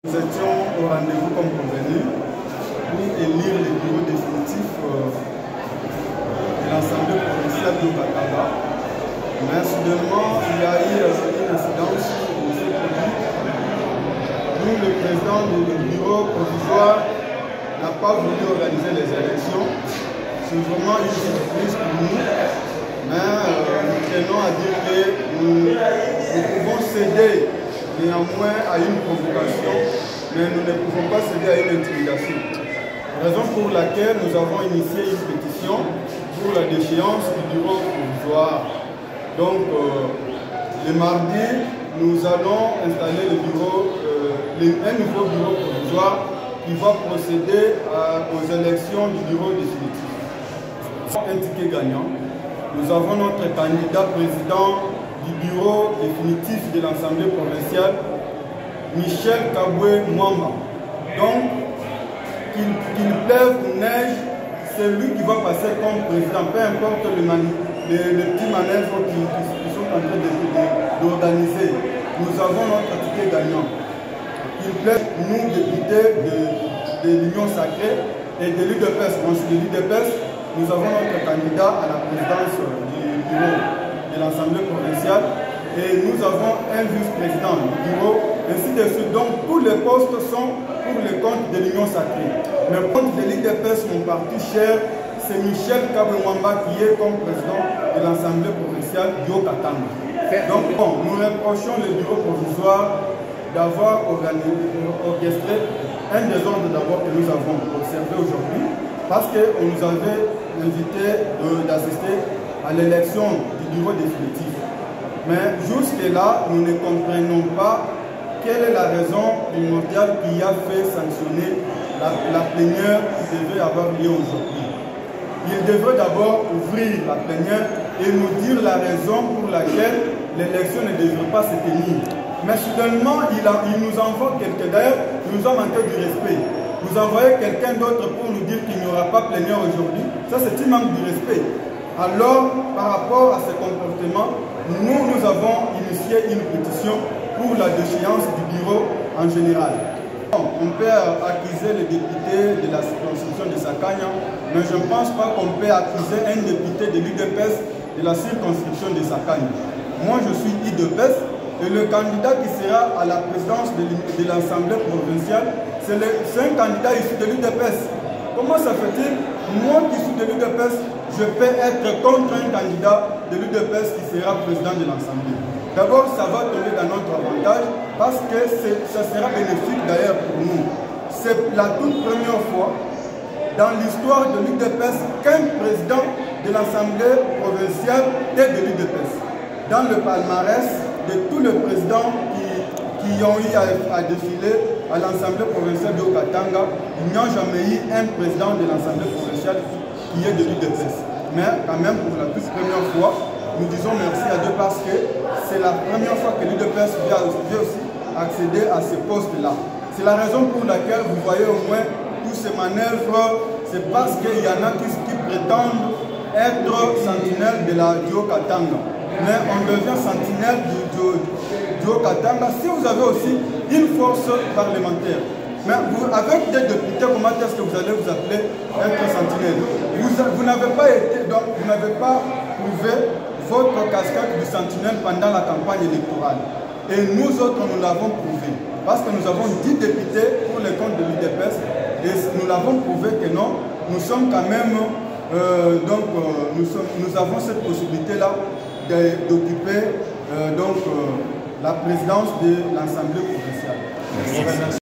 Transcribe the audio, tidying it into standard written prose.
Nous étions au rendez-vous comme convenu pour élire le bureau définitif de l'Assemblée provinciale de Katanga. Mais soudainement, il y a eu une incidence qui s'est produite. Nous, le président du bureau provisoire n'a pas voulu organiser les élections. C'est vraiment une surprise pour nous. Mais nous tenons à dire que nous pouvons céder néanmoins à une provocation, mais nous ne pouvons pas céder à une intimidation. Raison pour laquelle nous avons initié une pétition pour la déchéance du bureau provisoire. Donc, le mardi, nous allons installer un nouveau bureau provisoire qui va procéder aux élections du bureau définitif. Un ticket gagnant. Nous avons notre candidat président du bureau définitif de l'Assemblée provinciale, Michel Kabwe Mwamba. Donc, qu'il pleuve ou neige, c'est lui qui va passer comme président, peu importe les petits manœuvres qui sont en train d'organiser. Nous avons notre ticket gagnant. Qu'il pleuve, nous, députés de l'Union Sacrée et de l'UDPS, de l'UDPS, nous avons notre candidat à la présidence du bureau de l'Assemblée provinciale et nous avons un vice-président du bureau, ainsi de suite. Donc tous les postes sont pour le compte de l'Union Sacrée. Mais le compte de l'UDPS, mon parti cher, c'est Michel Kabwe Mwamba qui est comme président de l'Assemblée provinciale du Haut-Katanga. Donc bon, nous reprochons le bureau provisoire d'avoir orchestré un désordre d'abord que nous avons observé aujourd'hui, parce qu'on nous avait invité d'assister à l'élection du bureau définitif. Mais jusque-là, nous ne comprenons pas quelle est la raison primordiale qui a fait sanctionner la plénière qui devait avoir lieu aujourd'hui. Il devrait d'abord ouvrir la plénière et nous dire la raison pour laquelle l'élection ne devrait pas se tenir. Mais soudainement, il nous envoie quelqu'un. D'ailleurs, il nous a manqué du respect. Vous envoyez quelqu'un d'autre pour nous dire qu'il n'y aura pas plénière aujourd'hui. Ça, c'est un manque de respect. Alors, par rapport à ce comportement, nous avons initié une pétition pour la déchéance du bureau en général. On peut accuser les députés de la circonscription de Sakanya, mais je ne pense pas qu'on peut accuser un député de l'UDPS de la circonscription de Sakanya. Moi, je suis UDPS et le candidat qui sera à la présidence de l'Assemblée provinciale, c'est un candidat issu de l'UDPS. Comment ça fait-il, moi qui suis de l'UDPS, je peux être contre un candidat de l'UDPS qui sera président de l'Assemblée? D'abord, ça va tomber dans notre avantage parce que ça sera bénéfique d'ailleurs pour nous. C'est la toute première fois dans l'histoire de l'UDPS qu'un président de l'Assemblée provinciale est de l'UDPS. Dans le palmarès de tous les présidents qui ont eu à défiler à l'Assemblée provinciale de Haut-Katanga, il n'y a jamais eu un président de l'Assemblée provinciale qui est de l'UDPS. Mais quand même, pour la toute première fois, nous disons merci à Dieu parce que c'est la première fois que l'UDPS vient aussi accéder à ce poste-là. C'est la raison pour laquelle vous voyez au moins tous ces manœuvres, c'est parce qu'il y en a qui prétendent être sentinelles de la Haut-Katanga. Mais on devient sentinelle du Haut-Katanga si vous avez aussi une force parlementaire. Mais vous, avec des députés, comment est-ce que vous allez vous appeler être sentinelle? Vous n'avez pas été, donc vous n'avez pas prouvé votre casquette de sentinelle pendant la campagne électorale. Et nous autres, nous l'avons prouvé. Parce que nous avons 10 députés pour le compte de l'UDPS et nous l'avons prouvé que non, nous sommes quand même, nous avons cette possibilité-là d'occuper la présidence de l'Assemblée provinciale.